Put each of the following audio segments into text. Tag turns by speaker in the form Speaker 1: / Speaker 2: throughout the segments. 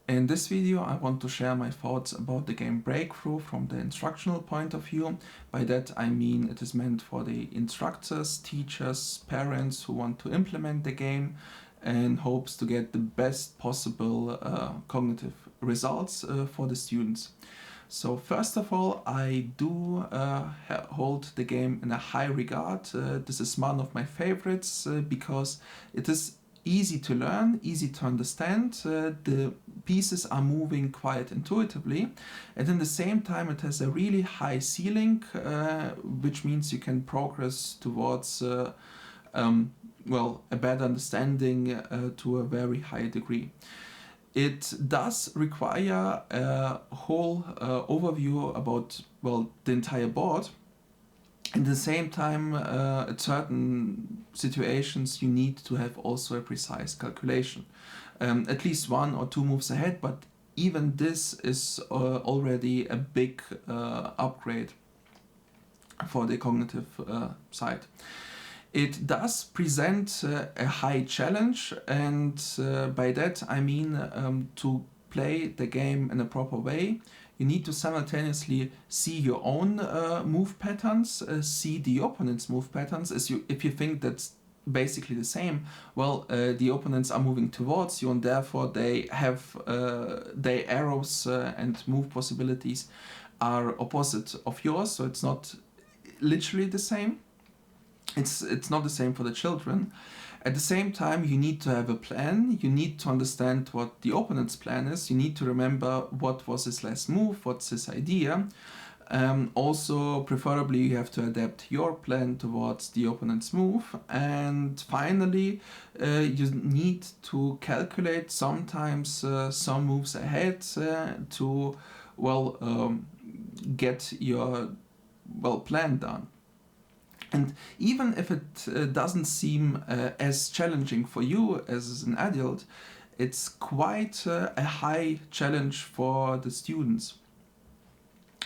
Speaker 1: In this video, I want to share my thoughts about the game Breakthrough from the instructional point of view. By that I mean it is meant for the instructors, teachers, parents who want to implement the game and hopes to get the best possible cognitive results for the students. So first of all, I do hold the game in a high regard. This is one of my favorites because it is easy to learn, easy to understand. The pieces are moving quite intuitively, and in the same time it has a really high ceiling, which means you can progress towards a better understanding to a very high degree. It does require a whole overview about the entire board. At the same time, at certain situations, you need to have also a precise calculation, at least one or two moves ahead. But even this is already a big upgrade for the cognitive side. It does present a high challenge, and by that I mean to play the game in a proper way. You need to simultaneously see your own move patterns, see the opponent's move patterns. If you think that's basically the same, the opponents are moving towards you, and therefore they have their arrows and move possibilities are opposite of yours. So it's not literally the same. It's not the same for the children. At the same time, you need to have a plan. You need to understand what the opponent's plan is. You need to remember what was his last move, what's his idea. Also, preferably, you have to adapt your plan towards the opponent's move. And finally, you need to calculate sometimes some moves ahead to get your plan done. And even if it doesn't seem as challenging for you as an adult, it's quite a high challenge for the students,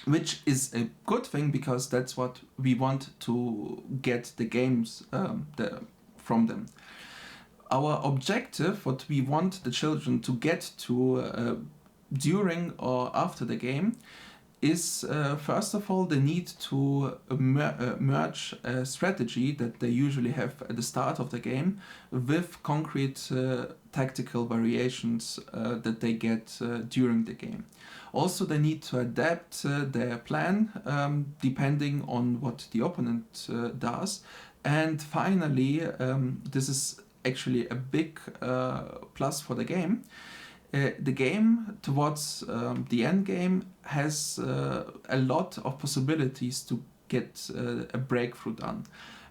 Speaker 1: which is a good thing because that's what we want to get the games from them. Our objective, what we want the children to get to during or after the game, is first of all the need to merge a strategy that they usually have at the start of the game with concrete tactical variations that they get during the game. Also, they need to adapt their plan depending on what the opponent does. And finally, this is actually a big plus for the game. The game towards the end game has a lot of possibilities to get a breakthrough done.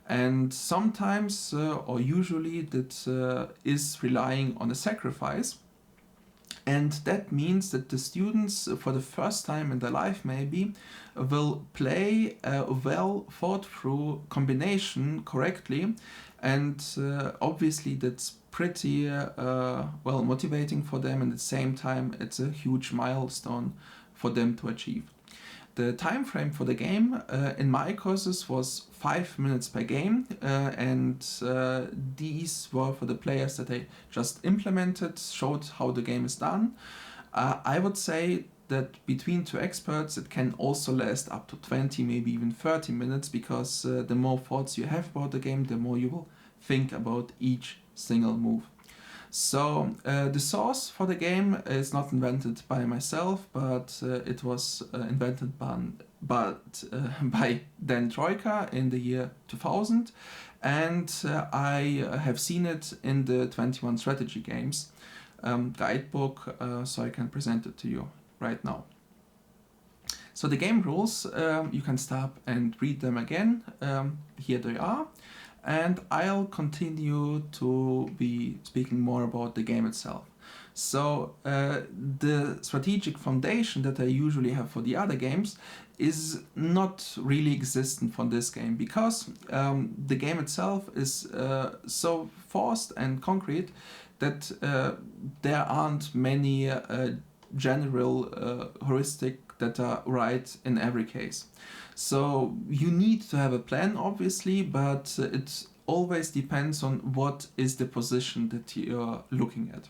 Speaker 1: And sometimes, or usually, that is relying on a sacrifice. And that means that the students, for the first time in their life maybe, will play a well thought through combination correctly. And obviously that's pretty motivating for them, and at the same time it's a huge milestone for them to achieve. The time frame for the game in my courses was 5 minutes per game, and these were for the players that I just implemented, showed how the game is done. I would say that between two experts it can also last up to 20, maybe even 30 minutes, because the more thoughts you have about the game, the more you will think about each single move. So the source for the game is not invented by myself, but it was invented by Dan Troika in the year 2000, and I have seen it in the 21 strategy games guidebook, so I can present it to you right now. So the game rules, you can stop and read them again. Here they are. And I'll continue to be speaking more about the game itself. So the strategic foundation that I usually have for the other games is not really existent for this game, because the game itself is so forced and concrete that there aren't many general heuristic that are right in every case. So you need to have a plan, obviously, but it always depends on what is the position that you're looking at.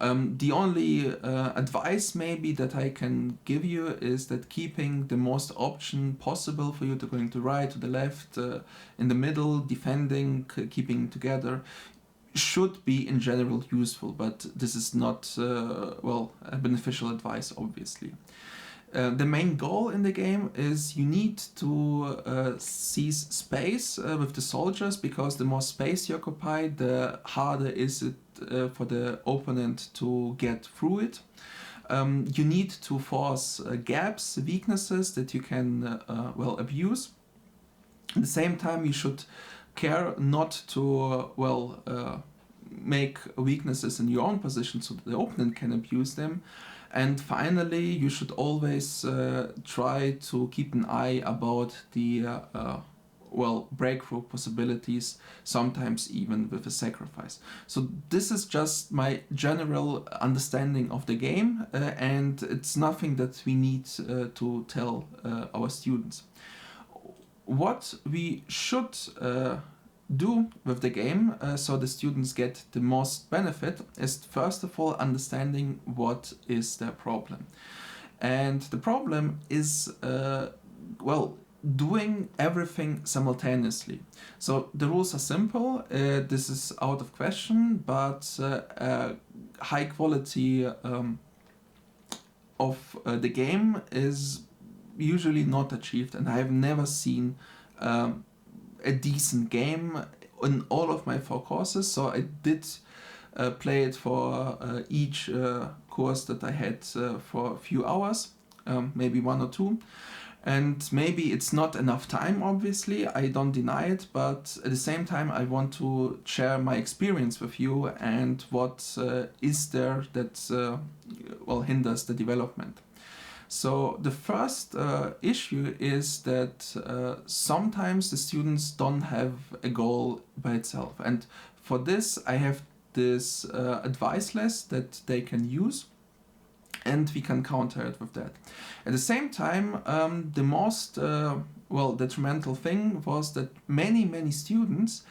Speaker 1: The only advice maybe that I can give you is that keeping the most option possible for you to going to right, to the left, in the middle, defending, keeping together, should be in general useful, but this is not a beneficial advice, obviously. The main goal in the game is you need to seize space with the soldiers, because the more space you occupy, the harder is it for the opponent to get through it. You need to force gaps, weaknesses that you can abuse. At the same time, you should care not to make weaknesses in your own position so that the opponent can abuse them. And finally, you should always try to keep an eye about the breakthrough possibilities, sometimes even with a sacrifice. So this is just my general understanding of the game, and it's nothing that we need to tell our students. What we should do with the game so the students get the most benefit is, first of all, understanding what is their problem. And the problem is doing everything simultaneously. So the rules are simple, this is out of question, but high quality of the game is usually not achieved, and I have never seen a decent game in all of my 4 courses. So I did play it for each course that I had for a few hours, maybe 1 or 2. And maybe it's not enough time, obviously, I don't deny it, but at the same time I want to share my experience with you and what is there that hinders the development. So the first issue is that sometimes the students don't have a goal by itself. And for this, I have this advice list that they can use, and we can counter it with that. At the same time, the most detrimental thing was that many students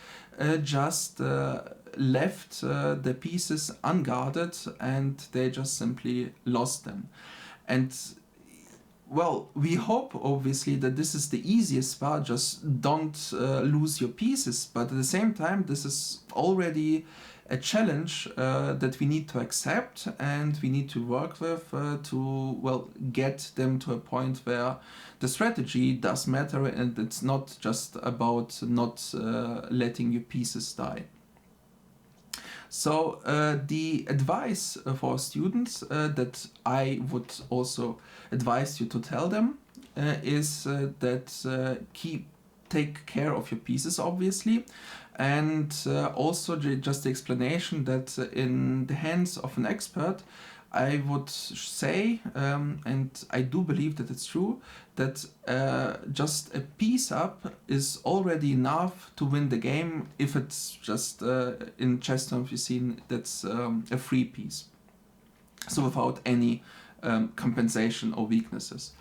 Speaker 1: just left the pieces unguarded, and they just simply lost them. And we hope obviously that this is the easiest part, just don't lose your pieces, but at the same time this is already a challenge that we need to accept and we need to work with to get them to a point where the strategy does matter and it's not just about not letting your pieces die. So the advice for students that I would also advise you to tell them is that take care of your pieces, obviously, and also just the explanation that in the hands of an expert, I would say, and I do believe that it's true, that just a piece up is already enough to win the game if it's just, in chess terms you've seen, that's a free piece. So without any compensation or weaknesses.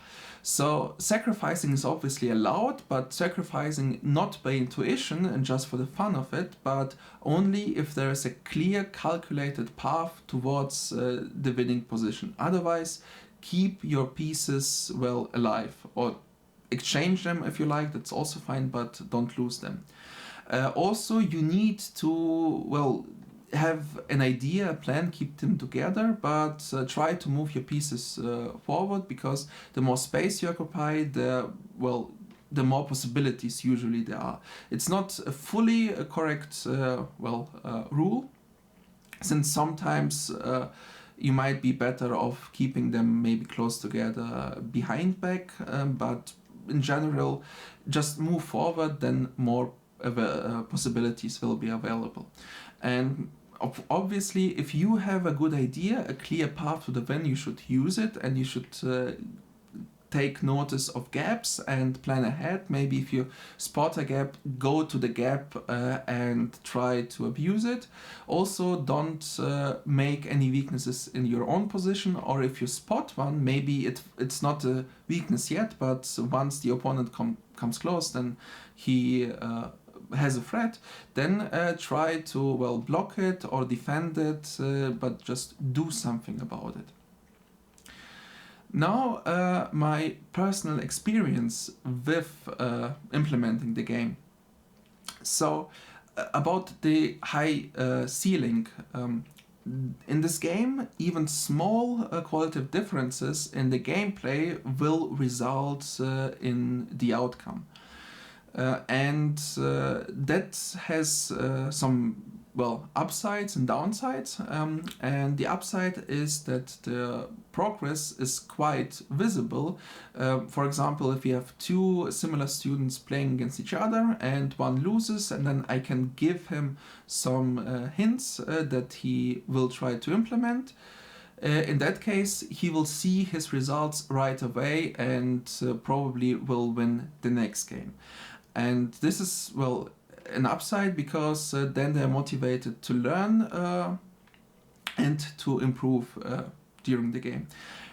Speaker 1: So sacrificing is obviously allowed, but sacrificing not by intuition and just for the fun of it, but only if there is a clear calculated path towards the winning position. Otherwise, keep your pieces alive, or exchange them if you like, that's also fine, but don't lose them. Also, you need to have an idea, a plan, keep them together, but try to move your pieces forward, because the more space you occupy, the more possibilities usually there are. It's not a fully correct rule, since sometimes you might be better off keeping them maybe close together behind back, but in general, just move forward, then more possibilities will be available. And obviously, if you have a good idea, a clear path to the win, you should use it, and you should take notice of gaps and plan ahead. Maybe if you spot a gap, go to the gap and try to abuse it. Also, don't make any weaknesses in your own position, or if you spot one, maybe it's not a weakness yet, but once the opponent comes close, then he has a threat, then try to, well, block it or defend it, but just do something about it. Now, my personal experience with implementing the game. So, about the high ceiling. In this game, even small qualitative differences in the gameplay will result in the outcome. And that has some, well, upsides and downsides. And the upside is that the progress is quite visible. For example, if you have two similar students playing against each other and one loses, and then I can give him some hints that he will try to implement. In that case, he will see his results right away and probably will win the next game. And this is, well, an upside because then they're motivated to learn and to improve during the game.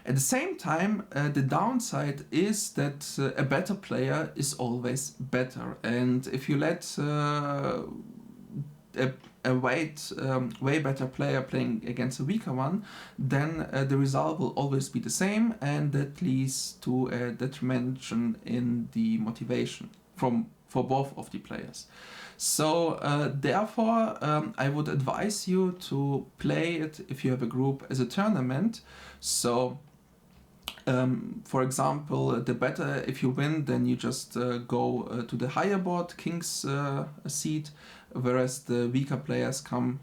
Speaker 1: At the same time, the downside is that a better player is always better. And if you let a way better player playing against a weaker one, then the result will always be the same, and that leads to a determination in the motivation for both of the players. So therefore, I would advise you to play it if you have a group as a tournament. So for example, the better, if you win, then you just go to the higher board, king's seat, whereas the weaker players come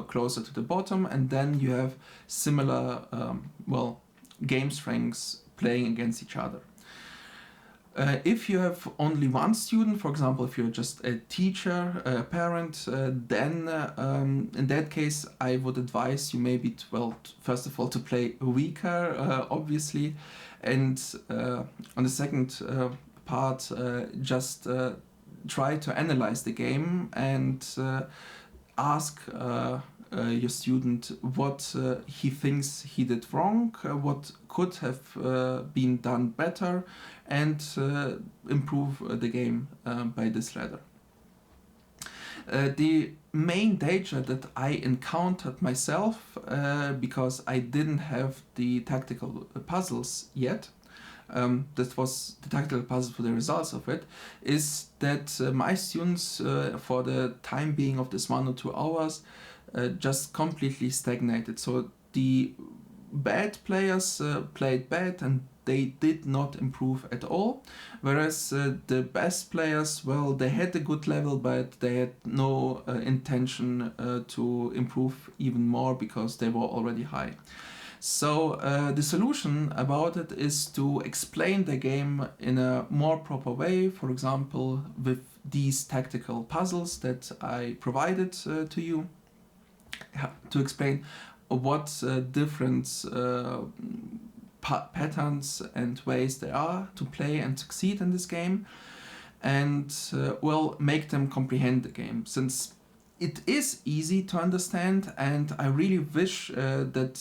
Speaker 1: closer to the bottom, and then you have similar, well, game strengths playing against each other. If you have only one student, for example, if you're just a teacher, a parent, then in that case, I would advise you maybe, first of all, to play weaker, obviously, and on the second part, just try to analyze the game and ask your student what he thinks he did wrong, what could have been done better, and improve the game by this ladder. The main danger that I encountered myself, because I didn't have the tactical puzzles yet, that was the tactical puzzle for the results of it, is that my students, for the time being of this 1 or 2 hours, just completely stagnated. So the bad players played bad and they did not improve at all, whereas the best players, well, they had a good level, but they had no intention to improve even more because they were already high. So the solution about it is to explain the game in a more proper way, for example, with these tactical puzzles that I provided to you, to explain what different patterns and ways there are to play and succeed in this game, and well, make them comprehend the game, since it is easy to understand, and I really wish that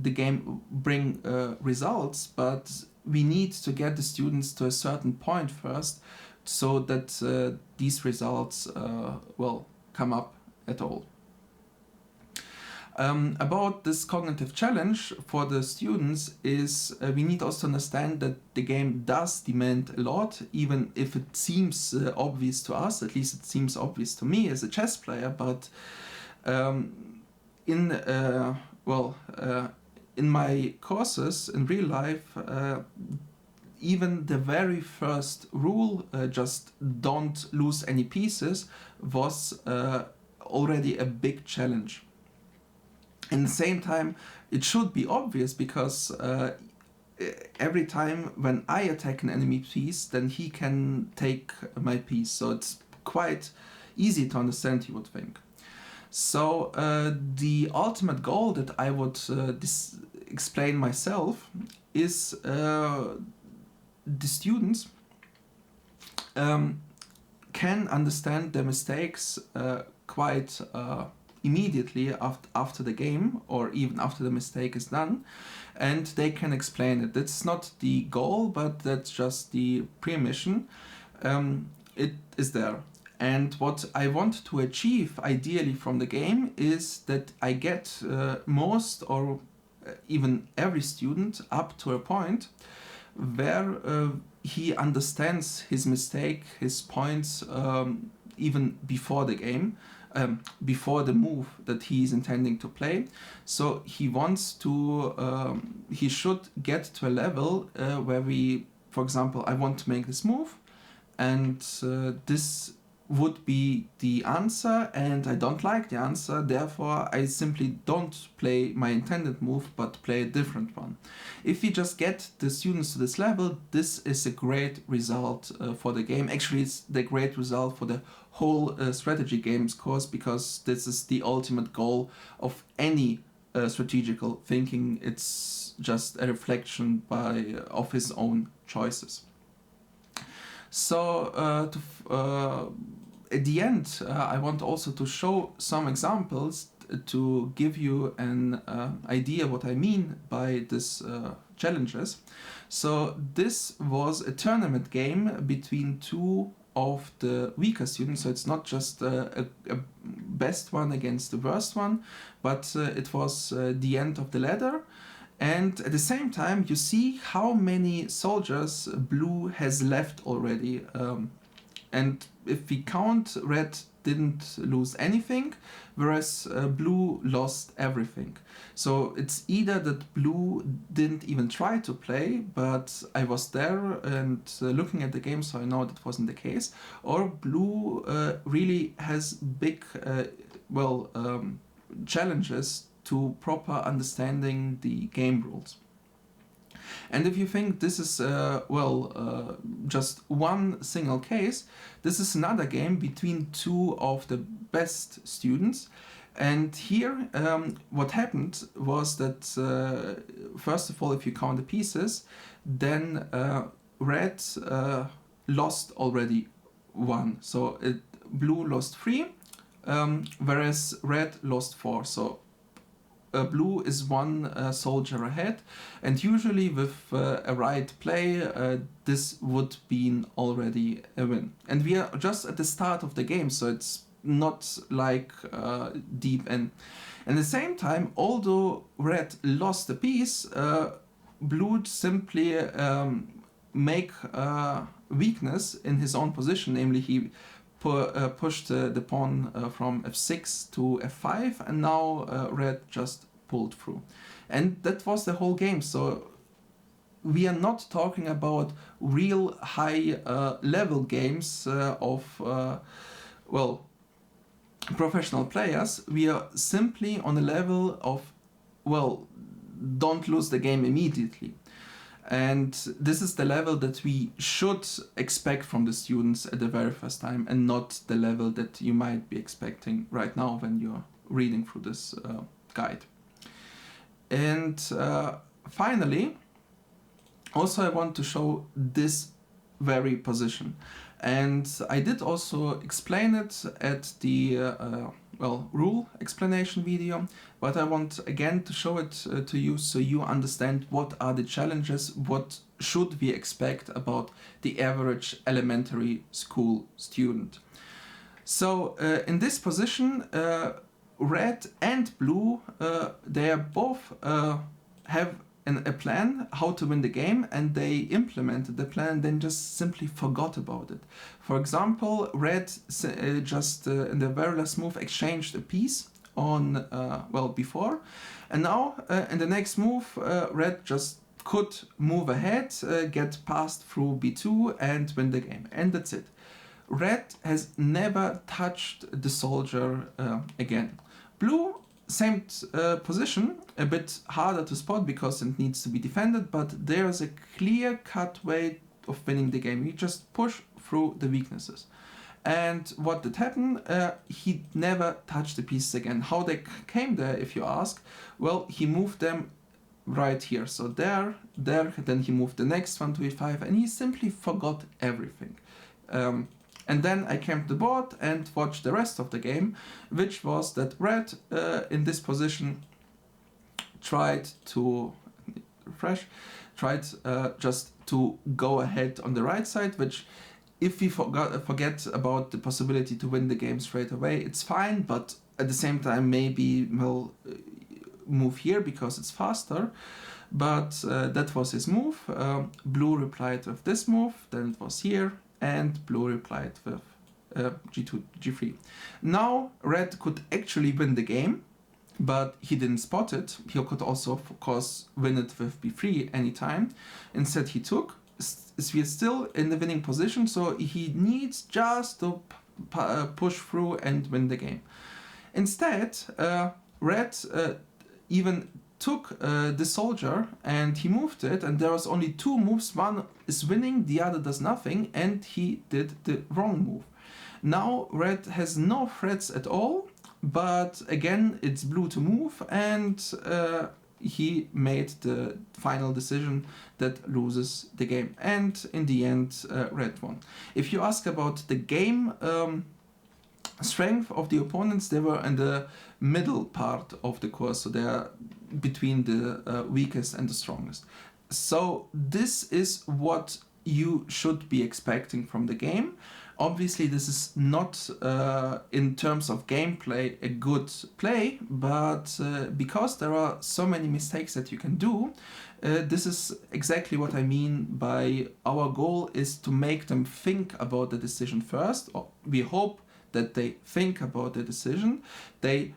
Speaker 1: the game bring results, but we need to get the students to a certain point first so that these results will come up at all. About this cognitive challenge for the students is we need also to understand that the game does demand a lot, even if it seems obvious to us. At least it seems obvious to me as a chess player, but in my courses in real life, even the very first rule, just don't lose any pieces, was already a big challenge. At the same time, it should be obvious, because every time when I attack an enemy piece, then he can take my piece. So it's quite easy to understand, you would think. So the ultimate goal that I would explain myself is the students can understand their mistakes quite immediately after the game, or even after the mistake is done, and they can explain it. That's not the goal, but that's just the pre-mission. It is there. And what I want to achieve ideally from the game is that I get most or even every student up to a point where he understands his mistake, his points, even before the game, before the move that he is intending to play. So he wants to, he should get to a level where we, for example, I want to make this move, and this would be the answer, and I don't like the answer, therefore I simply don't play my intended move but play a different one. If we just get the students to this level, this is a great result for the game. Actually, it's the great result for the whole strategy games course, because this is the ultimate goal of any strategical thinking. It's just a reflection of his own choices. So at the end, I want also to show some examples to give you an idea what I mean by this challenges. So this was a tournament game between two of the weaker students, so it's not just a best one against the worst one, but it was the end of the ladder. And at the same time, you see how many soldiers blue has left already. And if we count, red didn't lose anything, whereas blue lost everything. So it's either that blue didn't even try to play, but I was there and looking at the game, so I know that wasn't the case, or blue really has big, challenges to proper understanding the game rules. And if you think this is just one single case, this is another game between two of the best students. And here what happened was that first of all, if you count the pieces, then red lost already one. So blue lost 3, whereas red lost 4. So blue is one soldier ahead, and usually with a right play this would be already a win. And we are just at the start of the game, so it's not like deep in. At the same time, although red lost a piece, blue simply make weakness in his own position, namely he pushed the pawn from f6 to f5, and now red just pulled through. And that was the whole game. So we are not talking about real high level games of professional players. We are simply on a level of, don't lose the game immediately. And this is the level that we should expect from the students at the very first time, and not the level that you might be expecting right now when you're reading through this guide. And finally, also I want to show this very position. And I did also explain it at the rule explanation video, but I want again to show it to you so you understand what are the challenges, what should we expect about the average elementary school student. So in this position, red and blue, they are both have a plan how to win the game, and they implemented the plan, then just simply forgot about it. For example, red just in the very last move exchanged a piece on before, and now in the next move red just could move ahead, get passed through b2 and win the game, and that's it. Red has never touched the soldier again. Blue, same position, a bit harder to spot because it needs to be defended, but there's a clear-cut way of winning the game. You just push through the weaknesses. And what did happen? He never touched the pieces again. How they came there, if you ask? Well, he moved them right here. So there, then he moved the next one to e5, and he simply forgot everything. And then I came to the board and watched the rest of the game, which was that red in this position tried to just to go ahead on the right side, which if we forget about the possibility to win the game straight away, it's fine, but at the same time, maybe we'll move here because it's faster. But that was his move. Blue replied with this move, then it was here, and blue replied with g2, g3. Now red could actually win the game, but he didn't spot it. He could also, of course, win it with b3 anytime. Instead, he took. We are still in the winning position, so he needs just to push through and win the game. Instead, red even took the soldier and he moved it, and there was only two moves. One is winning, the other does nothing, and he did the wrong move. Now red has no threats at all, but again it's blue to move, and he made the final decision that loses the game. And in the end, red won. If you ask about the game strength of the opponents, they were in the middle part of the course, so they are between the weakest and the strongest. So this is what you should be expecting from the game. Obviously, this is not in terms of gameplay a good play, but because there are so many mistakes that you can do, this is exactly what I mean by our goal is to make them think about the decision first. We hope that they think about the decision. They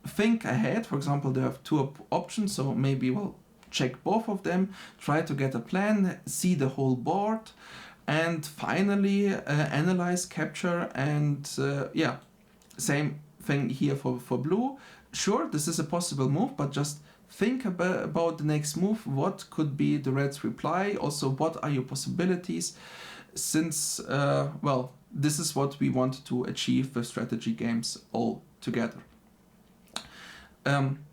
Speaker 1: think ahead. For example, they have two options, so maybe we'll check both of them, try to get a plan, see the whole board, and finally analyze, capture, and same thing here for blue. Sure, this is a possible move, but just think about the next move. What could be the red's reply? Also, what are your possibilities? Since, this is what we want to achieve with strategy games all together.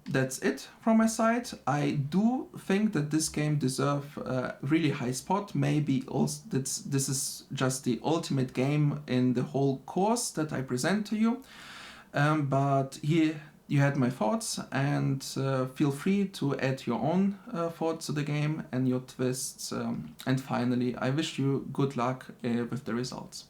Speaker 1: That's it from my side. I do think that this game deserves a really high spot. Maybe also this is just the ultimate game in the whole course that I present to you. But here you had my thoughts, and feel free to add your own thoughts to the game and your twists. And finally, I wish you good luck with the results.